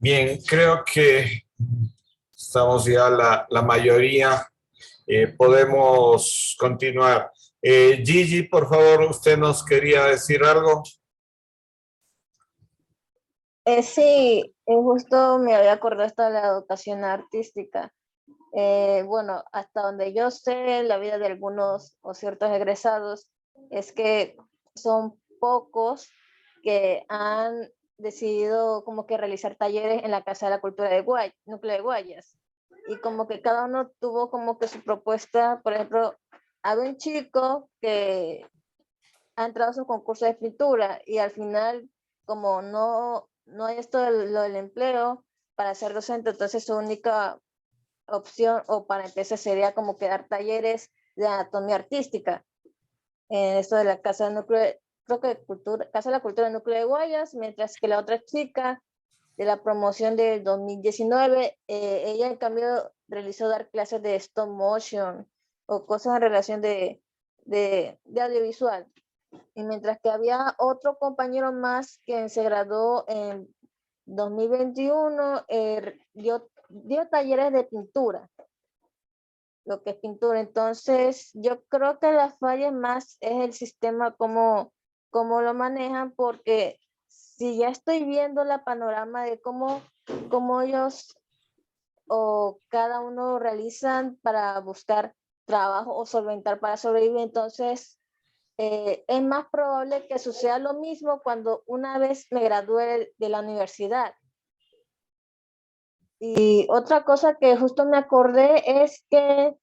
Bien, creo que estamos ya la mayoría. Podemos continuar. Gigi, por favor, usted nos quería decir algo. Sí, justo me había acordado esto de la educación artística. Bueno, hasta donde yo sé, la vida de algunos o ciertos egresados es que son pocos que han decidido como que realizar talleres en la Casa de la Cultura de Núcleo de Guayas. Y como que cada uno tuvo como que su propuesta. Por ejemplo, había un chico que ha entrado a su concurso de pintura y al final, como no hay esto lo del empleo para ser docente, entonces su única opción o para empezar sería como que dar talleres de anatomía artística en esto de la Casa de Núcleo, creo que Casa de la Cultura de Núcleo de Guayas, mientras que la otra chica de la promoción del 2019, ella en cambio realizó dar clases de stop motion o cosas en relación de audiovisual. Y mientras que había otro compañero más que se graduó en 2021, dio talleres de pintura, lo que es pintura. Entonces, yo creo que la falla más es el sistema, cómo lo manejan, porque si ya estoy viendo la panorama de cómo ellos o cada uno realizan para buscar trabajo o solventar para sobrevivir, entonces es más probable que suceda lo mismo cuando una vez me gradué de la universidad. Y otra cosa que justo me acordé es que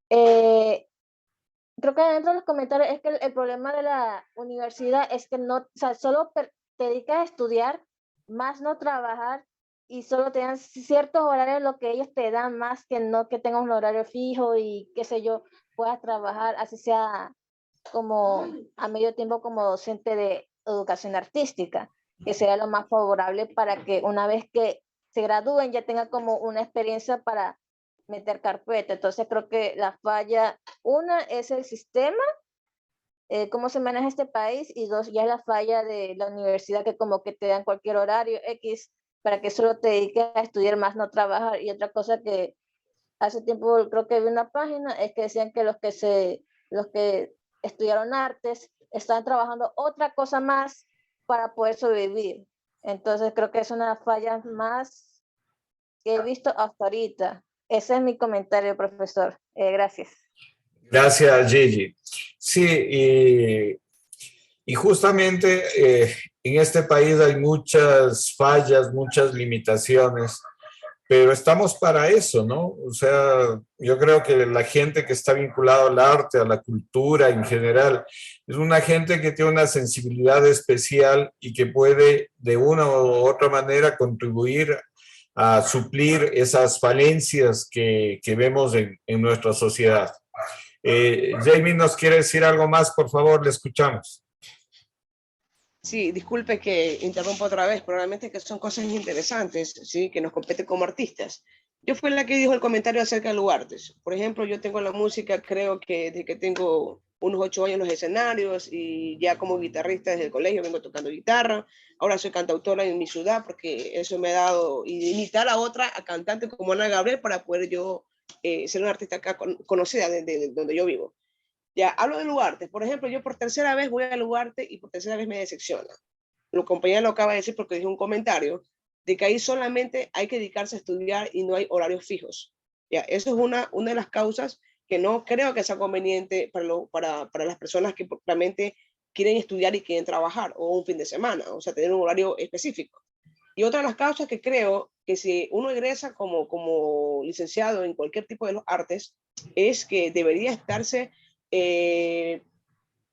creo que dentro de los comentarios es que el problema de la universidad es que no, o sea, solo te dedicas a estudiar, más no trabajar, y solo te dan ciertos horarios lo que ellos te dan, más que no que tengas un horario fijo y qué sé yo, puedas trabajar así sea como a medio tiempo como docente de educación artística, que sea lo más favorable para que una vez que se gradúen ya tengan como una experiencia para meter carpeta. Entonces creo que la falla, una es el sistema, cómo se maneja este país, y dos, ya es la falla de la universidad, que como que te dan cualquier horario X para que solo te dediques a estudiar más, no trabajar. Y otra cosa que hace tiempo creo que vi una página, es que decían que los que estudiaron artes están trabajando otra cosa más para poder sobrevivir. Entonces creo que es una falla más que he visto hasta ahorita. Ese es mi comentario, profesor. Gracias. Gracias, Gigi. Sí, y justamente en este país hay muchas fallas, muchas limitaciones, pero estamos para eso, ¿no? O sea, yo creo que la gente que está vinculada al arte, a la cultura en general, es una gente que tiene una sensibilidad especial y que puede de una u otra manera contribuir a suplir esas falencias que vemos en nuestra sociedad. Jamie nos quiere decir algo más, por favor, le escuchamos. Sí, disculpe que interrumpa otra vez, probablemente que son cosas interesantes, ¿sí? Que nos compete como artistas. Yo fui la que dijo el comentario acerca de Luartes. Por ejemplo, yo tengo la música, creo que desde que tengo unos 8 años en los escenarios, y ya como guitarrista desde el colegio vengo tocando guitarra. Ahora soy cantautora en mi ciudad porque eso me ha dado, y imitar a otra, a cantante como Ana Gabriel, para poder yo ser una artista acá conocida de donde yo vivo. Ya, hablo de Luarte. Por ejemplo, yo por tercera vez voy a Luarte y por tercera vez me decepciona. Lo compañero lo acaba de decir porque dijo un comentario de que ahí solamente hay que dedicarse a estudiar y no hay horarios fijos. Ya, eso es una de las causas que no creo que sea conveniente para las personas que realmente quieren estudiar y quieren trabajar, o un fin de semana, o sea, tener un horario específico. Y otra de las causas que creo que si uno egresa como licenciado en cualquier tipo de los artes, es que debería estarse eh,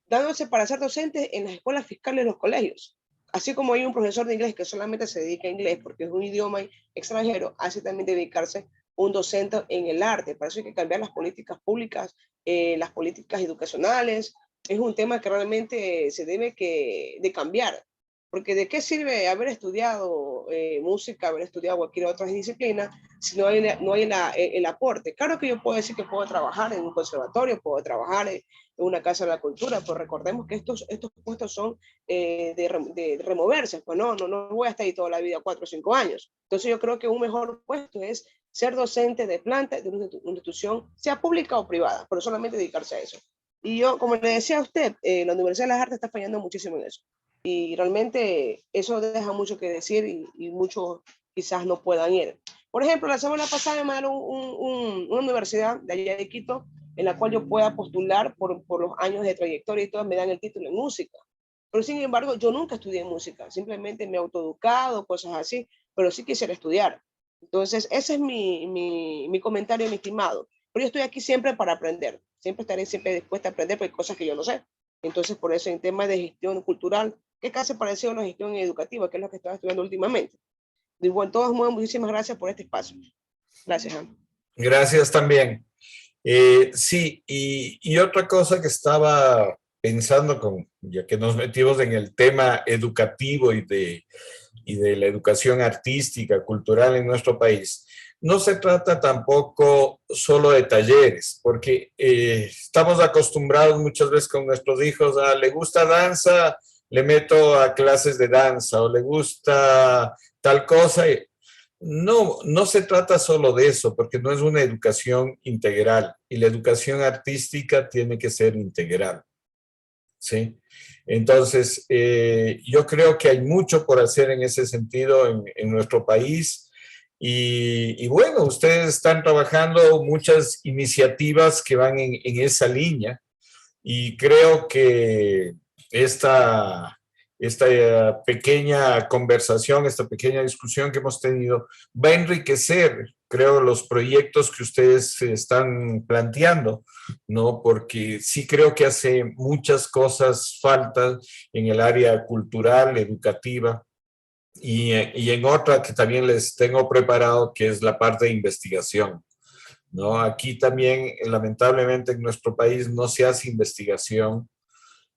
dándose para ser docente en las escuelas fiscales de los colegios. Así como hay un profesor de inglés que solamente se dedica a inglés porque es un idioma extranjero, así también dedicarse un docente en el arte. Para eso hay que cambiar las políticas públicas, las políticas educacionales. Es un tema que realmente se debe de cambiar. Porque ¿de qué sirve haber estudiado música, haber estudiado cualquier otra disciplina, si no hay, no hay el aporte? Claro que yo puedo decir que puedo trabajar en un conservatorio, puedo trabajar en una casa de la cultura, pero recordemos que estos puestos son de removerse, pues no voy a estar ahí toda la vida, 4 o 5 años. Entonces yo creo que un mejor puesto es ser docente de planta de una institución, sea pública o privada, pero solamente dedicarse a eso. Y yo, como le decía a usted, la Universidad de las Artes está fallando muchísimo en eso. Y realmente eso deja mucho que decir y muchos quizás no puedan ir. Por ejemplo, la semana pasada me mandaron una universidad de allá de Quito en la cual yo pueda postular por los años de trayectoria y todas me dan el título en música. Pero sin embargo, yo nunca estudié música, simplemente me he autoeducado, cosas así, pero sí quisiera estudiar. Entonces, ese es mi comentario, mi estimado. Pero yo estoy aquí siempre para aprender, siempre estaré siempre dispuesta a aprender, porque hay cosas que yo no sé. Entonces, por eso en temas de gestión cultural, que casi parecido a la gestión educativa, que es lo que estaba estudiando últimamente. De igual, todos modos, muchísimas gracias por este espacio. Gracias, Juan. Gracias también. Sí, y otra cosa que estaba pensando, ya que nos metimos en el tema educativo y de la educación artística, cultural en nuestro país, no se trata tampoco solo de talleres, porque estamos acostumbrados muchas veces con nuestros hijos a le gusta danza, le meto a clases de danza, o le gusta tal cosa. No, no se trata solo de eso, porque no es una educación integral, y la educación artística tiene que ser integral, ¿sí? Entonces, yo creo que hay mucho por hacer en ese sentido en nuestro país. Y bueno, ustedes están trabajando muchas iniciativas que van en esa línea, y creo que esta pequeña conversación, esta pequeña discusión que hemos tenido va a enriquecer, creo, los proyectos que ustedes están planteando, ¿no? Porque sí creo que hace muchas cosas falta en el área cultural, educativa, y en otra que también les tengo preparado, que es la parte de investigación, ¿no? Aquí también, lamentablemente, en nuestro país no se hace investigación.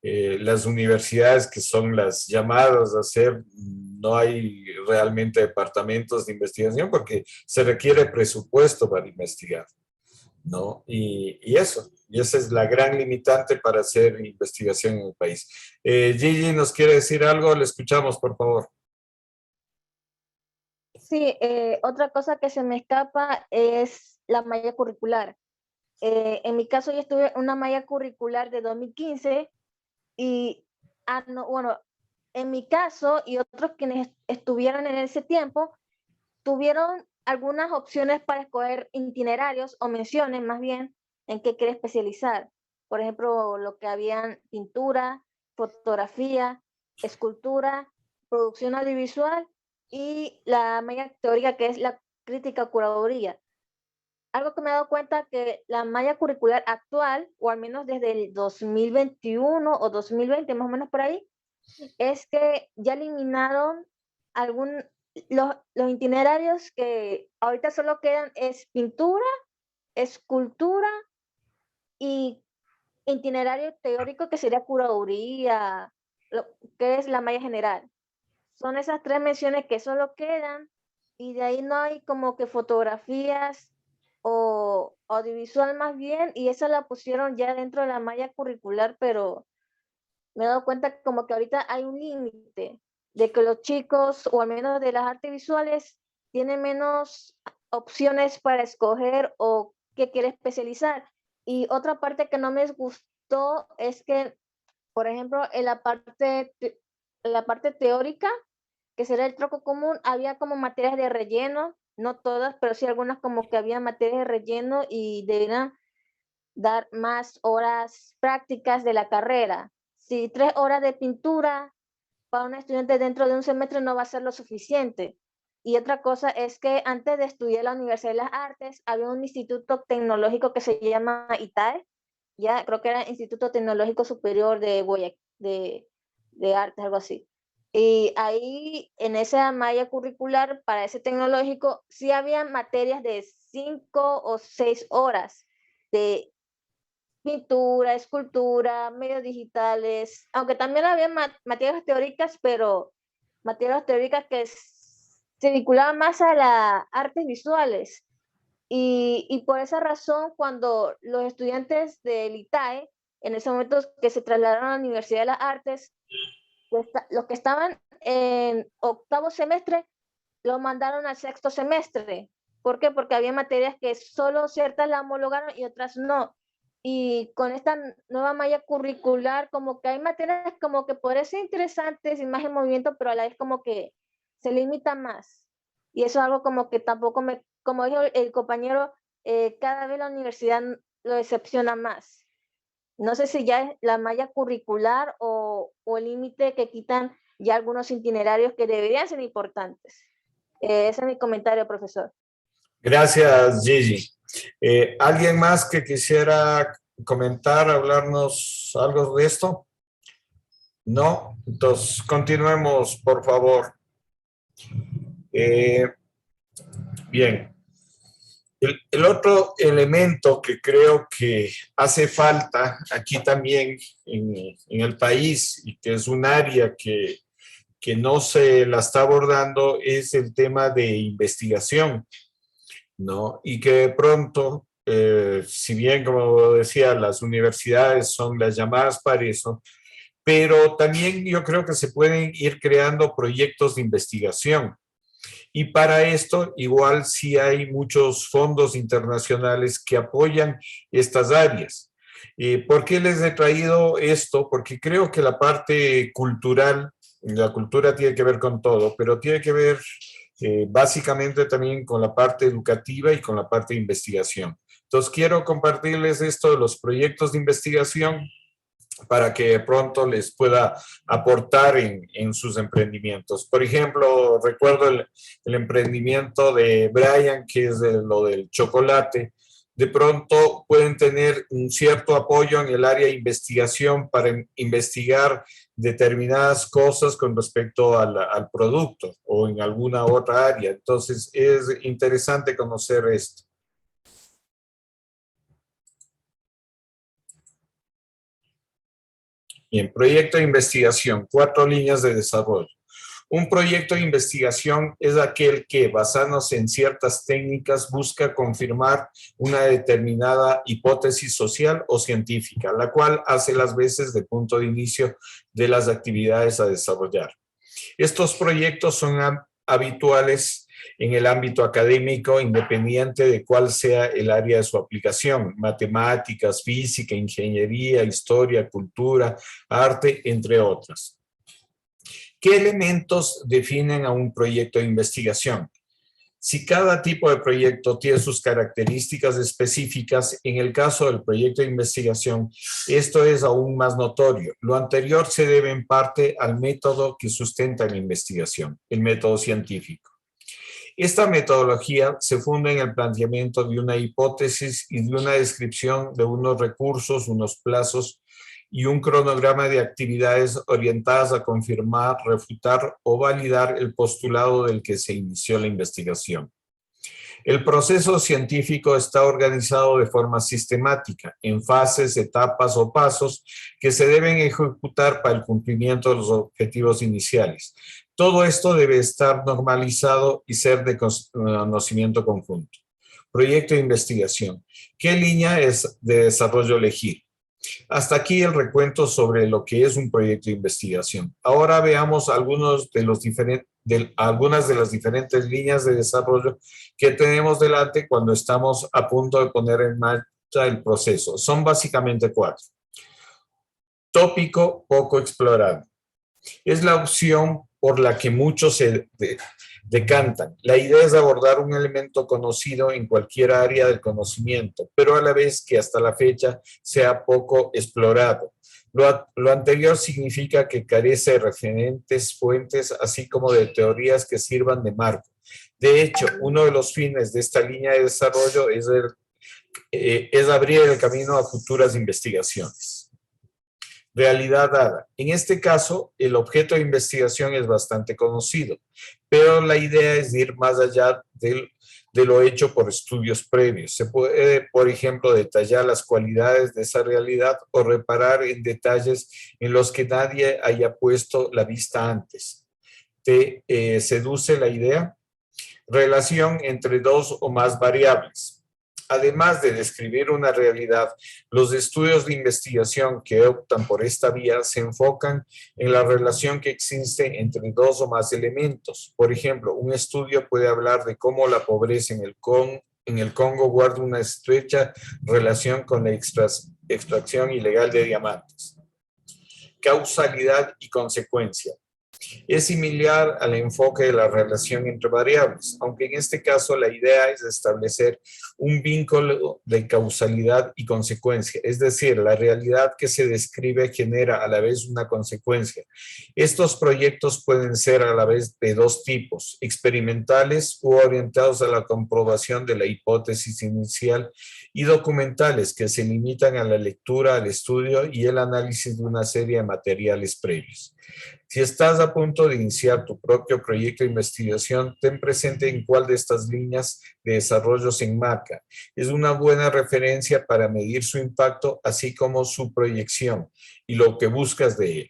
Las universidades que son las llamadas a hacer, no hay realmente departamentos de investigación porque se requiere presupuesto para investigar, ¿no? Y eso, y esa es la gran limitante para hacer investigación en el país. Gigi, ¿nos quiere decir algo? Le escuchamos, por favor. Sí, otra cosa que se me escapa es la malla curricular. En mi caso, yo estuve en una malla curricular de 2015 y, no, bueno, en mi caso y otros quienes estuvieron en ese tiempo, tuvieron algunas opciones para escoger itinerarios o menciones más bien en qué quiere especializar. Por ejemplo, lo que habían pintura, fotografía, escultura, producción audiovisual y la malla teórica que es la crítica curaduría. Algo que me he dado cuenta que la malla curricular actual, o al menos desde el 2021 o 2020, más o menos por ahí, es que ya eliminaron algún, los itinerarios que ahorita solo quedan es pintura, escultura y itinerario teórico que sería curaduría, lo que es la malla general. Son esas tres menciones que solo quedan y de ahí no hay como que fotografías o audiovisual más bien, y esa la pusieron ya dentro de la malla curricular, pero me he dado cuenta como que ahorita hay un límite de que los chicos, o al menos de las artes visuales, tienen menos opciones para escoger o qué quiere especializar. Y otra parte que no me gustó es que, por ejemplo, en la parte teórica, que será el tronco común, había como materias de relleno, no todas, pero sí algunas como que había materias de relleno y deberían dar más horas prácticas de la carrera. Si 3 horas de pintura para un estudiante dentro de un semestre no va a ser lo suficiente. Y otra cosa es que antes de estudiar en la Universidad de las Artes, había un instituto tecnológico que se llama ITAE, ya creo que era Instituto Tecnológico Superior de Artes, algo así. Y ahí, en esa malla curricular para ese tecnológico, sí había materias de 5 o 6 horas de pintura, escultura, medios digitales, aunque también había materias teóricas, pero materias teóricas que se vinculaban más a las artes visuales. Y por esa razón, cuando los estudiantes del ITAE, en ese momento que se trasladaron a la Universidad de las Artes, los que estaban en octavo semestre, lo mandaron al sexto semestre. ¿Por qué? Porque había materias que solo ciertas la homologaron y otras no. Y con esta nueva malla curricular, como que hay materias como que podrían ser interesantes y más en movimiento, pero a la vez como que se limita más. Y eso es algo como que tampoco como dijo el compañero, cada vez la universidad lo decepciona más. No sé si ya es la malla curricular o el límite que quitan ya algunos itinerarios que deberían ser importantes. Ese es mi comentario, profesor. Gracias, Gigi. ¿Alguien más que quisiera comentar, hablarnos algo de esto? No, entonces continuemos, por favor. Bien. El otro elemento que creo que hace falta aquí también en el país y que es un área que no se la está abordando es el tema de investigación, ¿no? Y que de pronto, si bien, como decía, las universidades son las llamadas para eso, pero también yo creo que se pueden ir creando proyectos de investigación. Y para esto, igual sí hay muchos fondos internacionales que apoyan estas áreas. ¿Por qué les he traído esto? Porque creo que la parte cultural, la cultura tiene que ver con todo, pero tiene que ver básicamente también con la parte educativa y con la parte de investigación. Entonces, quiero compartirles esto de los proyectos de investigación para que de pronto les pueda aportar en sus emprendimientos. Por ejemplo, recuerdo el emprendimiento de Brian, que es lo del chocolate. De pronto pueden tener un cierto apoyo en el área de investigación para investigar determinadas cosas con respecto al producto o en alguna otra área. Entonces, es interesante conocer esto. Bien, proyecto de investigación, 4 líneas de desarrollo. Un proyecto de investigación es aquel que, basándose en ciertas técnicas, busca confirmar una determinada hipótesis social o científica, la cual hace las veces de punto de inicio de las actividades a desarrollar. Estos proyectos son habituales en el ámbito académico, independiente de cuál sea el área de su aplicación: matemáticas, física, ingeniería, historia, cultura, arte, entre otras. ¿Qué elementos definen a un proyecto de investigación? Si cada tipo de proyecto tiene sus características específicas, en el caso del proyecto de investigación, esto es aún más notorio. Lo anterior se debe en parte al método que sustenta la investigación, el método científico. Esta metodología se funda en el planteamiento de una hipótesis y de una descripción de unos recursos, unos plazos y un cronograma de actividades orientadas a confirmar, refutar o validar el postulado del que se inició la investigación. El proceso científico está organizado de forma sistemática, en fases, etapas o pasos que se deben ejecutar para el cumplimiento de los objetivos iniciales. Todo esto debe estar normalizado y ser de conocimiento conjunto. Proyecto de investigación. ¿Qué línea es de desarrollo elegir? Hasta aquí el recuento sobre lo que es un proyecto de investigación. Ahora veamos algunas de las diferentes líneas de desarrollo que tenemos delante cuando estamos a punto de poner en marcha el proceso. Son básicamente 4. Tópico poco explorado. Es la opción por la que muchos se decantan. La idea es abordar un elemento conocido en cualquier área del conocimiento, pero a la vez que hasta la fecha sea poco explorado. Lo anterior significa que carece de referentes, fuentes, así como de teorías que sirvan de marco. De hecho, uno de los fines de esta línea de desarrollo es abrir el camino a futuras investigaciones. Realidad dada. En este caso, el objeto de investigación es bastante conocido, pero la idea es ir más allá de lo hecho por estudios previos. Se puede, por ejemplo, detallar las cualidades de esa realidad o reparar en detalles en los que nadie haya puesto la vista antes. te seduce la idea. Relación entre dos o más variables. Además de describir una realidad, los estudios de investigación que optan por esta vía se enfocan en la relación que existe entre dos o más elementos. Por ejemplo, un estudio puede hablar de cómo la pobreza en el Congo guarda una estrecha relación con la extracción ilegal de diamantes. Causalidad y consecuencia. Es similar al enfoque de la relación entre variables, aunque en este caso la idea es establecer un vínculo de causalidad y consecuencia, es decir, la realidad que se describe genera a la vez una consecuencia. Estos proyectos pueden ser a la vez de dos tipos, experimentales u orientados a la comprobación de la hipótesis inicial, y documentales que se limitan a la lectura, al estudio y el análisis de una serie de materiales previos. Si estás a punto de iniciar tu propio proyecto de investigación, ten presente en cuál de estas líneas de desarrollo se enmarca. Es una buena referencia para medir su impacto, así como su proyección y lo que buscas de él.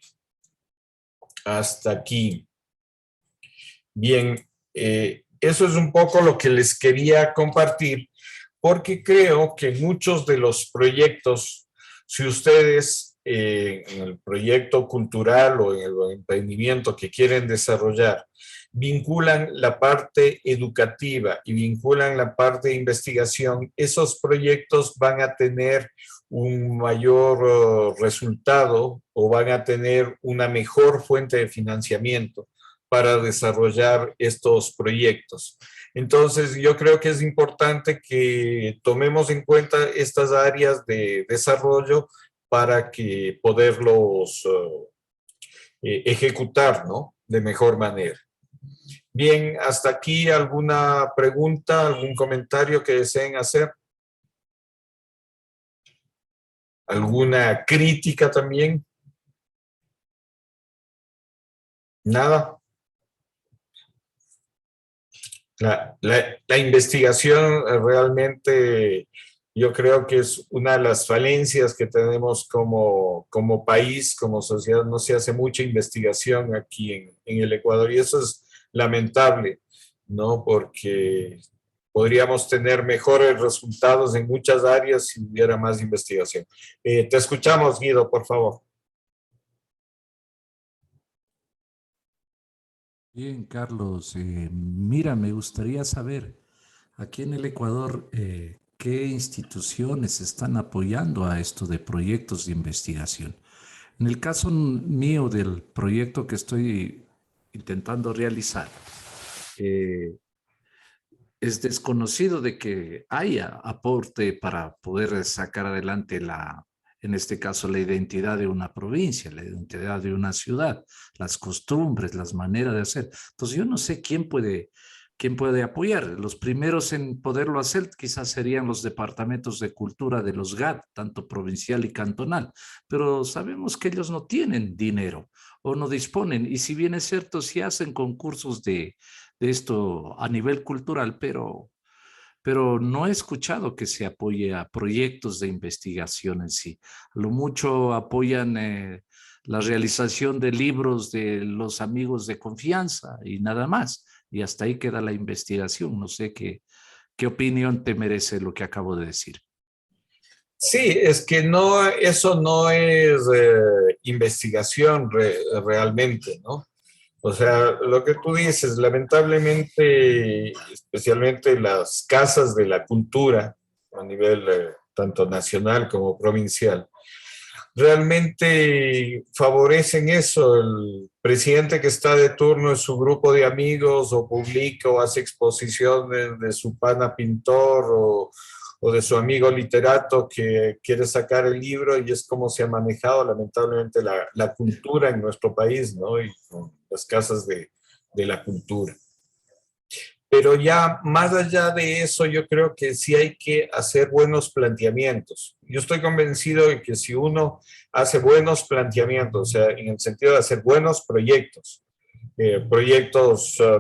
Hasta aquí. Bien, eso es un poco lo que les quería compartir, porque creo que muchos de los proyectos, si ustedes en el proyecto cultural o en el emprendimiento que quieren desarrollar, vinculan la parte educativa y vinculan la parte de investigación, esos proyectos van a tener un mayor resultado o van a tener una mejor fuente de financiamiento para desarrollar estos proyectos. Entonces, yo creo que es importante que tomemos en cuenta estas áreas de desarrollo para que poderlos ejecutar, ¿no?, de mejor manera. Bien, hasta aquí, ¿alguna pregunta, algún comentario que deseen hacer? ¿Alguna crítica también? ¿Nada? La investigación realmente yo creo que es una de las falencias que tenemos como país, como sociedad. No se hace mucha investigación aquí en el Ecuador y eso es lamentable, ¿no? Porque podríamos tener mejores resultados en muchas áreas si hubiera más investigación. Te escuchamos, Guido, por favor. Bien, Carlos. Mira, me gustaría saber, aquí en el Ecuador, ¿qué instituciones están apoyando a esto de proyectos de investigación? En el caso mío del proyecto que estoy intentando realizar, es desconocido de que haya aporte para poder sacar adelante en este caso, la identidad de una provincia, la identidad de una ciudad, las costumbres, las maneras de hacer. Entonces, yo no sé quién puede apoyar. Los primeros en poderlo hacer quizás serían los departamentos de cultura de los GAD, tanto provincial y cantonal, pero sabemos que ellos no tienen dinero o no disponen, y si bien es cierto, sí hacen concursos de esto a nivel cultural, pero no he escuchado que se apoye a proyectos de investigación en sí. A lo mucho apoyan la realización de libros de los amigos de confianza y nada más. Y hasta ahí queda la investigación. No sé qué opinión te merece lo que acabo de decir. Sí, es que no, eso no es investigación realmente, ¿no? O sea, lo que tú dices, lamentablemente, especialmente las casas de la cultura a nivel tanto nacional como provincial, realmente favorecen eso. El presidente que está de turno es su grupo de amigos o publica o hace exposiciones de su pana pintor o de su amigo literato que quiere sacar el libro, y es como se ha manejado lamentablemente la cultura en nuestro país, ¿no? Y con las casas de la cultura. Pero ya más allá de eso, yo creo que sí hay que hacer buenos planteamientos. Yo estoy convencido de que si uno hace buenos planteamientos, o sea, en el sentido de hacer buenos proyectos,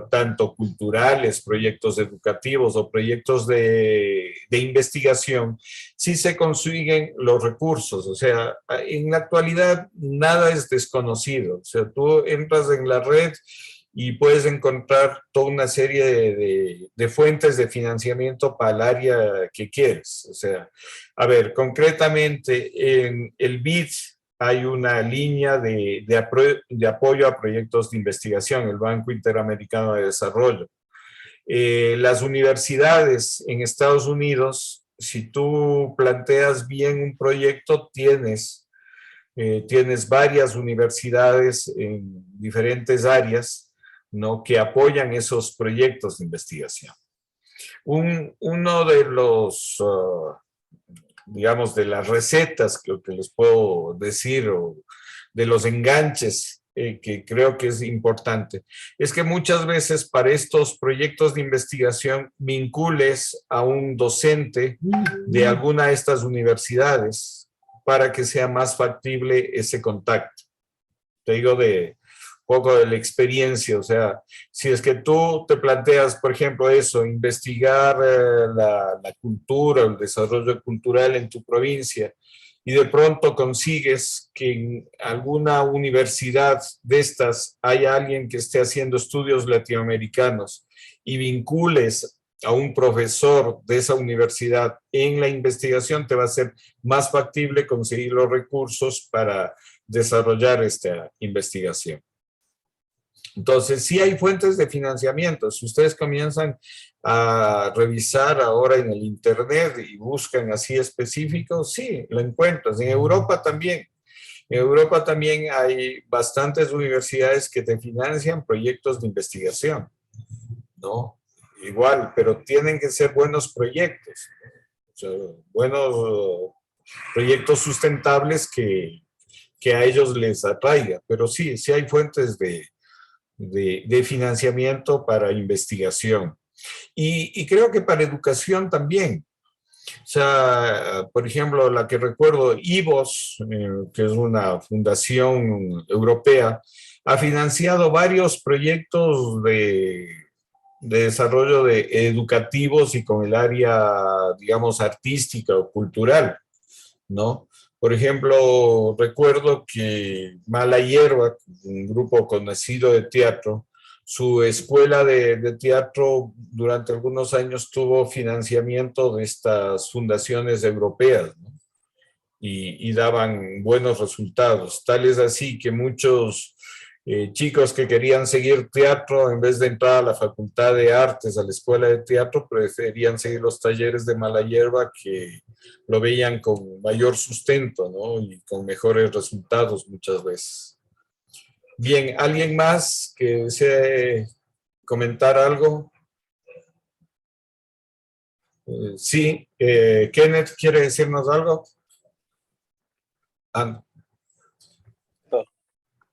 tanto culturales, proyectos educativos o proyectos de investigación, sí se consiguen los recursos. O sea, en la actualidad nada es desconocido. O sea, tú entras en la red y puedes encontrar toda una serie de fuentes de financiamiento para el área que quieres. O sea, a ver, concretamente en el BID hay una línea de apoyo a proyectos de investigación, el Banco Interamericano de Desarrollo. Las universidades en Estados Unidos, si tú planteas bien un proyecto, tienes varias universidades en diferentes áreas, ¿no?, que apoyan esos proyectos de investigación. Uno de los, digamos, de las recetas que les puedo decir, o de los enganches que creo que es importante, es que muchas veces para estos proyectos de investigación vincules a un docente de alguna de estas universidades para que sea más factible ese contacto. Te digo de poco de la experiencia, o sea, si es que tú te planteas, por ejemplo, eso, investigar la cultura, el desarrollo cultural en tu provincia, y de pronto consigues que en alguna universidad de estas haya alguien que esté haciendo estudios latinoamericanos y vincules a un profesor de esa universidad en la investigación, te va a ser más factible conseguir los recursos para desarrollar esta investigación. Entonces, sí hay fuentes de financiamiento. Si ustedes comienzan a revisar ahora en el internet y buscan así específicos, sí, lo encuentras. En Europa también. En Europa también hay bastantes universidades que te financian proyectos de investigación, ¿no? Igual, pero tienen que ser buenos proyectos, o sea, buenos proyectos sustentables que a ellos les atraiga. Pero sí, sí hay fuentes de financiamiento para investigación. Y creo que para educación también. O sea, por ejemplo, la que recuerdo, IVOS, que es una fundación europea, ha financiado varios proyectos de desarrollo educativos y con el área, digamos, artística o cultural, ¿no? Por ejemplo, recuerdo que Mala Hierba, un grupo conocido de teatro, su escuela de teatro durante algunos años tuvo financiamiento de estas fundaciones europeas, ¿no? Y daban buenos resultados. Tal es así que muchos chicos que querían seguir teatro, en vez de entrar a la Facultad de Artes, a la Escuela de Teatro, preferían seguir los talleres de Mala Hierba, que lo veían con mayor sustento, ¿no? Y con mejores resultados muchas veces. Bien, ¿alguien más que desee comentar algo? Sí, Kenneth, ¿quiere decirnos algo?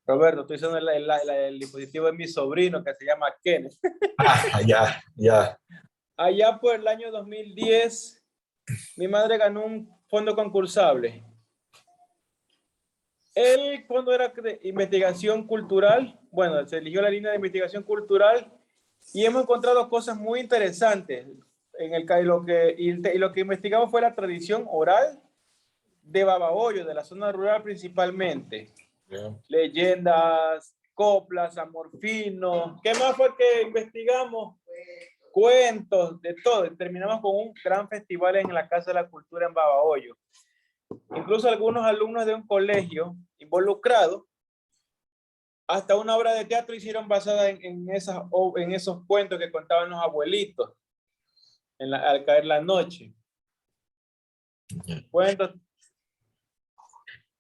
Roberto, estoy usando el dispositivo de mi sobrino que se llama Kenneth. Ya. Allá por el año 2010, mi madre ganó un fondo concursable. El fondo era de investigación cultural. Bueno, se eligió la línea de investigación cultural y hemos encontrado cosas muy interesantes. Lo que investigamos fue la tradición oral de Babahoyo, de la zona rural principalmente. Yeah. Leyendas, coplas, amor fino. ¿Qué más fue que investigamos? Cuentos, de todo. Terminamos con un gran festival en la Casa de la Cultura en Babahoyo. Incluso algunos alumnos de un colegio involucrados, hasta una obra de teatro hicieron basada en esos cuentos que contaban los abuelitos al caer la noche. Cuentos.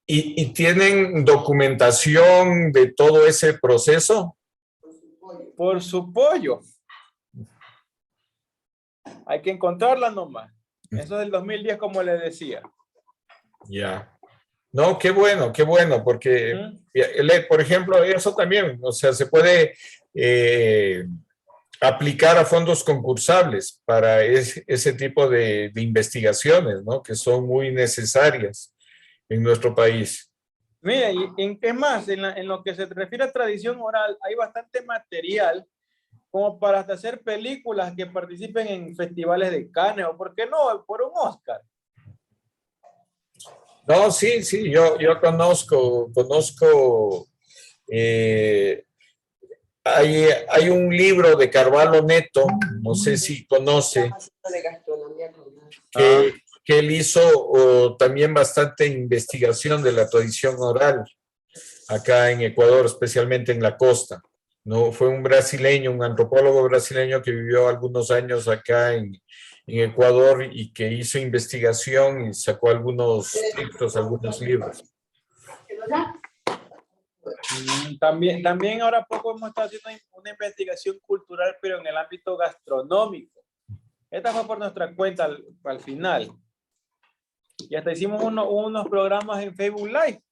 ¿Y tienen documentación de todo ese proceso? Por su pollo. Hay que encontrarla nomás. Eso es del 2010, como les decía. Ya. No, qué bueno, porque, por ejemplo, eso también, o sea, se puede aplicar a fondos concursables para ese tipo de investigaciones, ¿no? Que son muy necesarias en nuestro país. Mira, y es más, en lo que se refiere a tradición oral, hay bastante material como para hasta hacer películas que participen en festivales de Cannes, o por qué no, por un Oscar. No, sí, yo conozco hay un libro de Carvalho Neto, no sé si conoce, Ah, que él hizo también bastante investigación de la tradición oral acá en Ecuador, especialmente en la costa. ¿No? Fue un brasileño, un antropólogo brasileño que vivió algunos años acá en Ecuador y que hizo investigación y sacó algunos textos, algunos libros. también ahora poco hemos estado haciendo una investigación cultural, pero en el ámbito gastronómico. Esta fue por nuestra cuenta al final. Y hasta hicimos unos programas en Facebook Live.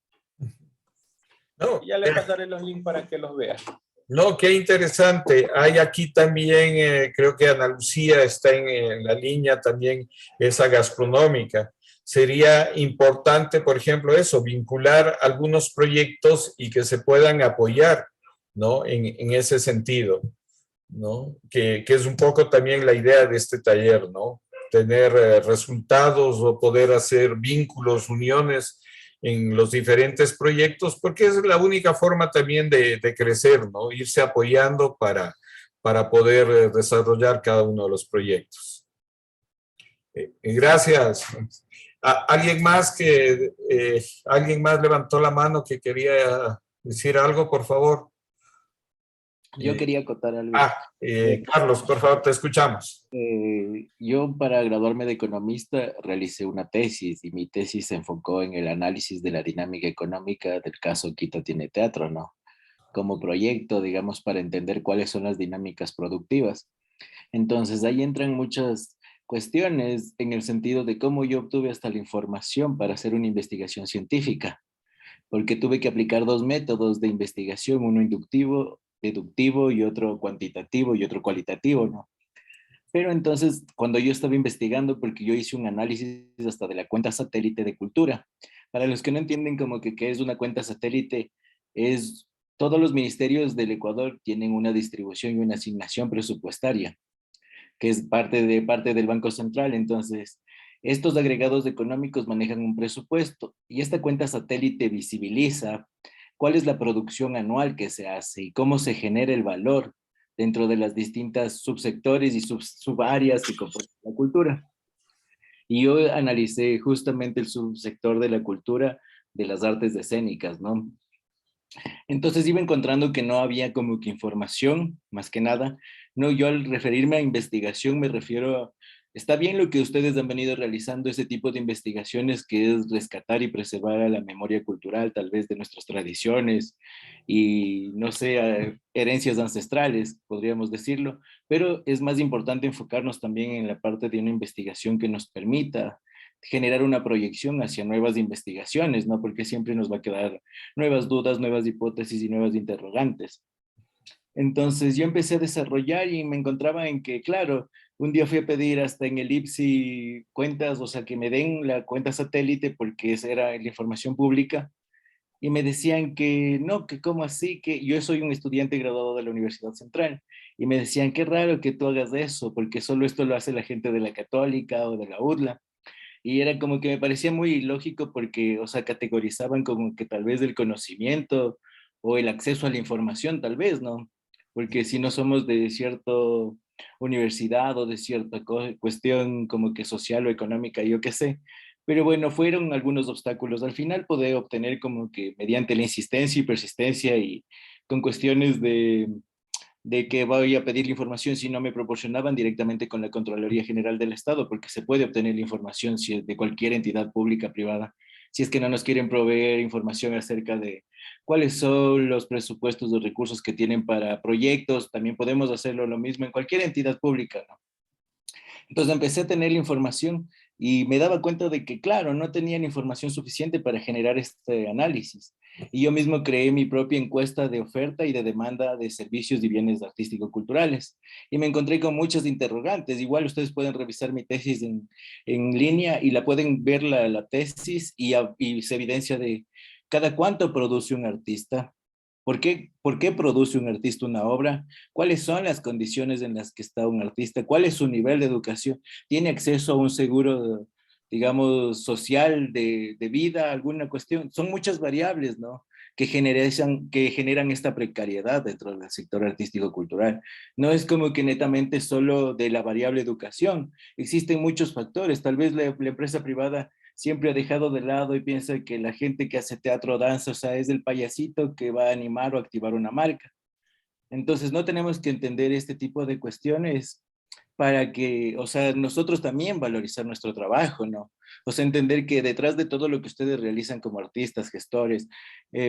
No, Y ya le pasaré los links para que los vean. no, qué interesante. Hay aquí también, creo que Ana Lucía está en la línea también, esa gastronómica. Sería importante, por ejemplo, eso, vincular algunos proyectos y que se puedan apoyar, ¿no? En ese sentido, ¿no? Que es un poco también la idea de este taller, ¿no? Tener resultados o poder hacer vínculos, uniones en los diferentes proyectos, porque es la única forma también de crecer, ¿no? Irse apoyando para poder desarrollar cada uno de los proyectos. Gracias. ¿Alguien más levantó la mano que quería decir algo, por favor? Yo quería acotar algo. Carlos, por favor, te escuchamos. Yo para graduarme de economista realicé una tesis y mi tesis se enfocó en el análisis de la dinámica económica del caso Quito Tiene Teatro, ¿no? Como proyecto, digamos, para entender cuáles son las dinámicas productivas. Entonces ahí entran muchas cuestiones en el sentido de cómo yo obtuve hasta la información para hacer una investigación científica, porque tuve que aplicar dos métodos de investigación, uno inductivo, deductivo y otro cuantitativo y otro cualitativo, ¿no? Pero entonces, cuando yo estaba investigando, porque yo hice un análisis hasta de la cuenta satélite de cultura, para los que no entienden como que qué es una cuenta satélite, es todos los ministerios del Ecuador tienen una distribución y una asignación presupuestaria, que es parte del Banco Central. Entonces, estos agregados económicos manejan un presupuesto y esta cuenta satélite visibiliza cuál es la producción anual que se hace y cómo se genera el valor dentro de las distintas subsectores y subáreas que componen la cultura. Y yo analicé justamente el subsector de la cultura de las artes escénicas, ¿no? Entonces iba encontrando que no había como que información, más que nada. No, yo al referirme a investigación me refiero a, está bien lo que ustedes han venido realizando, ese tipo de investigaciones que es rescatar y preservar a la memoria cultural, tal vez de nuestras tradiciones y, no sé, herencias ancestrales, podríamos decirlo, pero es más importante enfocarnos también en la parte de una investigación que nos permita generar una proyección hacia nuevas investigaciones, ¿no? Porque siempre nos va a quedar nuevas dudas, nuevas hipótesis y nuevas interrogantes. Entonces yo empecé a desarrollar y me encontraba en que, claro, un día fui a pedir hasta en el IPSI cuentas, o sea, que me den la cuenta satélite porque esa era la información pública, y me decían que no, que cómo así, que yo soy un estudiante graduado de la Universidad Central, y me decían, qué raro que tú hagas eso, porque solo esto lo hace la gente de la Católica o de la UDLA. Y era como que me parecía muy ilógico porque, o sea, categorizaban como que tal vez el conocimiento o el acceso a la información, tal vez, ¿no? Porque si no somos de cierta universidad o de cierta cuestión como que social o económica, yo qué sé. Pero bueno, fueron algunos obstáculos. Al final pude obtener como que mediante la insistencia y persistencia y con cuestiones de que voy a pedir la información si no me proporcionaban directamente con la Contraloría General del Estado, porque se puede obtener la información si es de cualquier entidad pública, privada, si es que no nos quieren proveer información acerca de cuáles son los presupuestos o recursos que tienen para proyectos. También podemos hacerlo lo mismo en cualquier entidad pública, ¿no? Entonces empecé a tener la información y me daba cuenta de que, claro, no tenían información suficiente para generar este análisis. Y yo mismo creé mi propia encuesta de oferta y de demanda de servicios y bienes artístico-culturales. Y me encontré con muchas interrogantes. Igual ustedes pueden revisar mi tesis en línea y la pueden ver la tesis y se evidencia de cada cuánto produce un artista. Por qué produce un artista una obra? ¿Cuáles son las condiciones en las que está un artista? ¿Cuál es su nivel de educación? ¿Tiene acceso a un seguro digamos, social, de vida, alguna cuestión. Son muchas variables, ¿no? Que generan esta precariedad dentro del sector artístico-cultural. No es como que netamente solo de la variable educación. Existen muchos factores. Tal vez la empresa privada siempre ha dejado de lado y piensa que la gente que hace teatro o danza, o sea, es el payasito que va a animar o activar una marca. Entonces, no tenemos que entender este tipo de cuestiones para que, o sea, nosotros también valorizar nuestro trabajo, ¿no? O sea, entender que detrás de todo lo que ustedes realizan como artistas, gestores,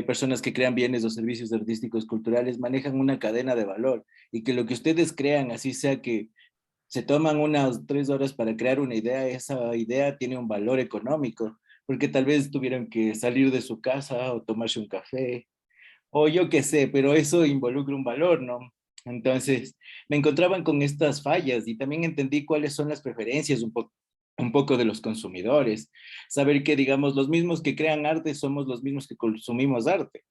personas que crean bienes o servicios artísticos, culturales, manejan una cadena de valor y que lo que ustedes crean, así sea que se toman unas 3 horas para crear una idea, esa idea tiene un valor económico, porque tal vez tuvieron que salir de su casa o tomarse un café, o yo qué sé, pero eso involucra un valor, ¿no? Entonces, me encontraban con estas fallas y también entendí cuáles son las preferencias un poco de los consumidores. Saber que, digamos, los mismos que crean arte somos los mismos que consumimos arte.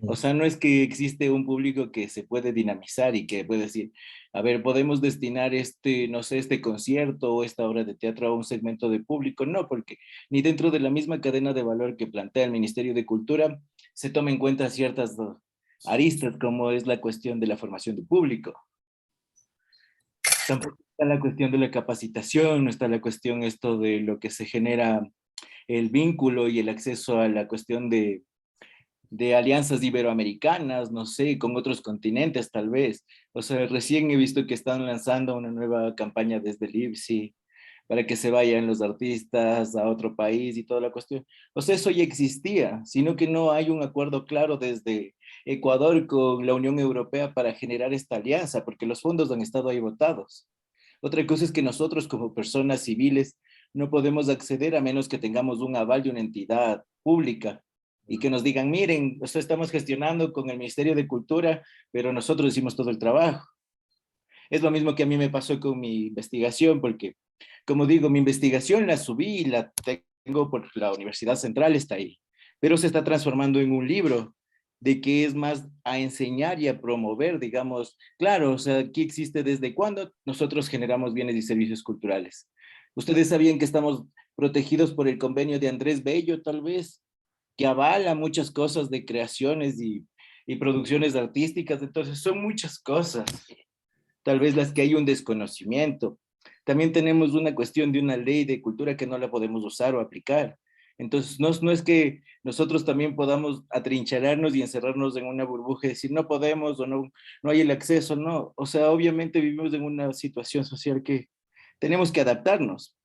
O sea, no es que existe un público que se puede dinamizar y que puede decir, a ver, podemos destinar este, no sé, este concierto o esta obra de teatro a un segmento de público. No, porque ni dentro de la misma cadena de valor que plantea el Ministerio de Cultura se toma en cuenta ciertas aristas, como es la cuestión de la formación de público. Tampoco está la cuestión de la capacitación, no está la cuestión esto de lo que se genera el vínculo y el acceso a la cuestión de alianzas iberoamericanas, no sé, con otros continentes tal vez. O sea, recién he visto que están lanzando una nueva campaña desde el IPSI para que se vayan los artistas a otro país y toda la cuestión. O sea, eso ya existía, sino que no hay un acuerdo claro desde Ecuador con la Unión Europea para generar esta alianza, porque los fondos han estado ahí votados. Otra cosa es que nosotros como personas civiles no podemos acceder a menos que tengamos un aval de una entidad pública y que nos digan, miren, o sea, estamos gestionando con el Ministerio de Cultura, pero nosotros hicimos todo el trabajo. Es lo mismo que a mí me pasó con mi investigación, porque, como digo, mi investigación la subí y la tengo por la Universidad Central, está ahí, pero se está transformando en un libro de que es más a enseñar y a promover, digamos, claro, o sea, aquí existe desde cuándo nosotros generamos bienes y servicios culturales. Ustedes sabían que estamos protegidos por el convenio de Andrés Bello, tal vez, que avala muchas cosas de creaciones y producciones artísticas, entonces son muchas cosas, tal vez las que hay un desconocimiento. También tenemos una cuestión de una ley de cultura que no la podemos usar o aplicar. Entonces, no es que nosotros también podamos atrincherarnos y encerrarnos en una burbuja y decir no podemos o no hay el acceso, no. O sea, obviamente vivimos en una situación social que tenemos que adaptarnos,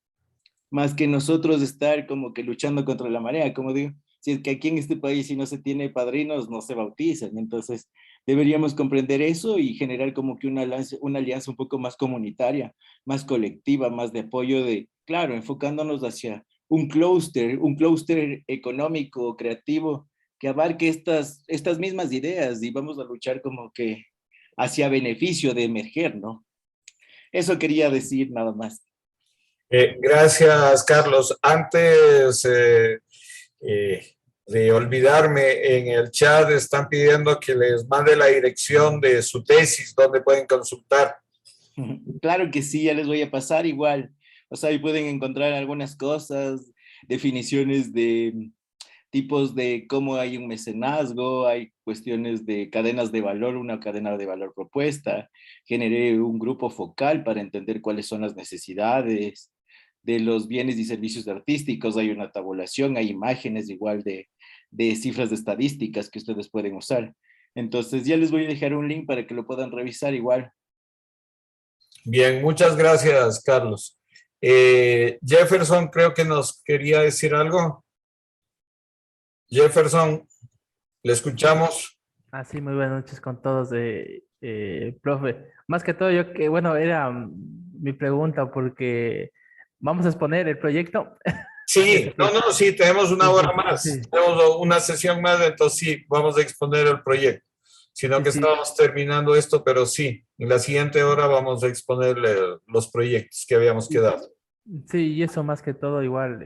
más que nosotros estar como que luchando contra la marea, como digo, si es que aquí en este país si no se tiene padrinos no se bautizan, entonces deberíamos comprender eso y generar como que una alianza un poco más comunitaria, más colectiva, más de apoyo de, claro, enfocándonos hacia un clúster económico, creativo, que abarque estas mismas ideas y vamos a luchar como que hacia beneficio de emerger, ¿no? Eso quería decir nada más. Gracias, Carlos. Antes de olvidarme, en el chat están pidiendo que les mande la dirección de su tesis, donde pueden consultar. Claro que sí, ya les voy a pasar igual. O sea, ahí pueden encontrar algunas cosas, definiciones de tipos de cómo hay un mecenazgo, hay cuestiones de cadenas de valor, una cadena de valor propuesta. Generé un grupo focal para entender cuáles son las necesidades de los bienes y servicios artísticos. Hay una tabulación, hay imágenes igual de cifras de estadísticas que ustedes pueden usar. Entonces ya les voy a dejar un link para que lo puedan revisar igual. Bien, muchas gracias, Carlos. Jefferson, creo que nos quería decir algo. Jefferson, le escuchamos. Sí, muy buenas noches con todos, profe. Más que todo, yo que, bueno, era mi pregunta porque vamos a exponer el proyecto. Sí, sí, tenemos una hora más, Sí, tenemos una sesión más, entonces sí, vamos a exponer el proyecto. Sino que sí. estábamos terminando esto, pero sí, en la siguiente hora vamos a exponerle los proyectos que habíamos quedado. Sí, y eso más que todo igual.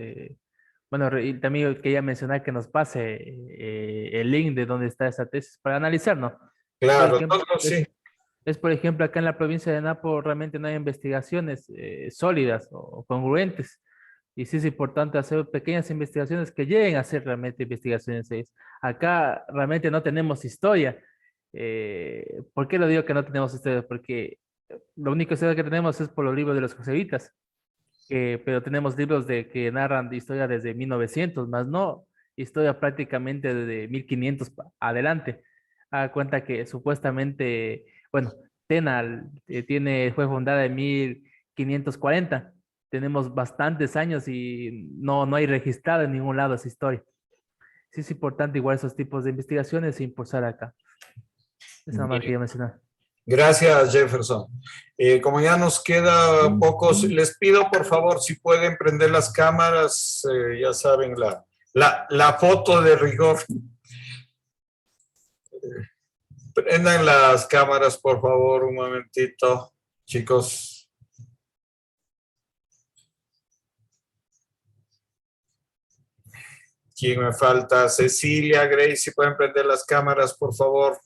Bueno, y también quería mencionar que nos pase el link de dónde está esa tesis para analizar, ¿no? Por Claro, ejemplo, sí. por ejemplo, acá en la provincia de Napo realmente no hay investigaciones sólidas o congruentes. Y sí es importante hacer pequeñas investigaciones que lleguen a ser realmente investigaciones serias. Acá realmente no tenemos historia. ¿Por qué lo digo que no tenemos historia? Porque lo único historia que tenemos es por los libros de los jesuitas, pero tenemos libros que narran de historia desde 1900, más no historia prácticamente desde 1500 adelante. A cuenta que supuestamente, bueno, Tena fue fundada en 1540. Tenemos bastantes años y no hay registrado en ningún lado esa historia. Sí es importante igual esos tipos de investigaciones e impulsar acá. Esa más que yo mencionaba. Gracias, Jefferson. Como ya nos queda pocos, les pido por favor si pueden prender las cámaras, ya saben, la foto de rigor. Prendan las cámaras, por favor, un momentito, chicos. ¿Quién me falta? Cecilia, Grace, si pueden prender las cámaras, por favor,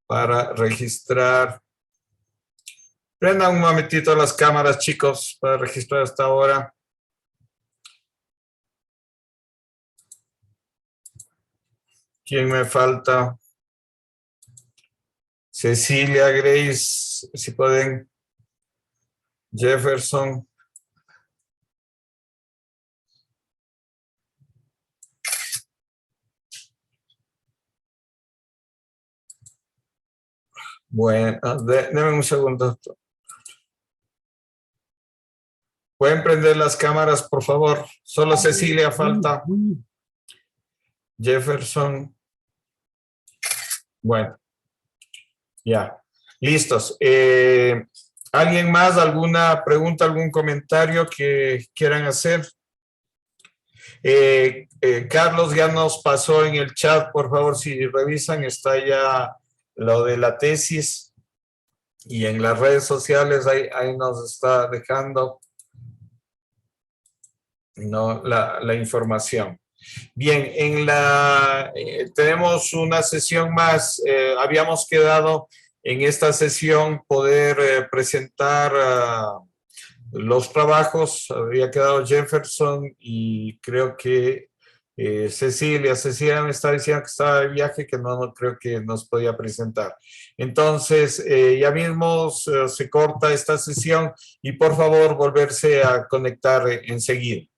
para registrar. Prendan un momentito las cámaras, chicos, para registrar hasta ahora. ¿Quién me falta? Cecilia, Grace, si pueden. Jefferson. Bueno, denme un segundo. ¿Pueden prender las cámaras, por favor? Solo Cecilia falta. Jefferson. Bueno, ya. Listos. ¿Alguien más? ¿Alguna pregunta, algún comentario que quieran hacer? Carlos ya nos pasó en el chat, por favor, si revisan, está ya lo de la tesis y en las redes sociales ahí nos está dejando la información. Bien, tenemos una sesión más. Habíamos quedado en esta sesión poder presentar los trabajos. Había quedado Jefferson y creo que Cecilia me está diciendo que estaba de viaje, que no creo que nos podía presentar. Entonces, ya mismo se corta esta sesión y por favor volverse a conectar enseguida.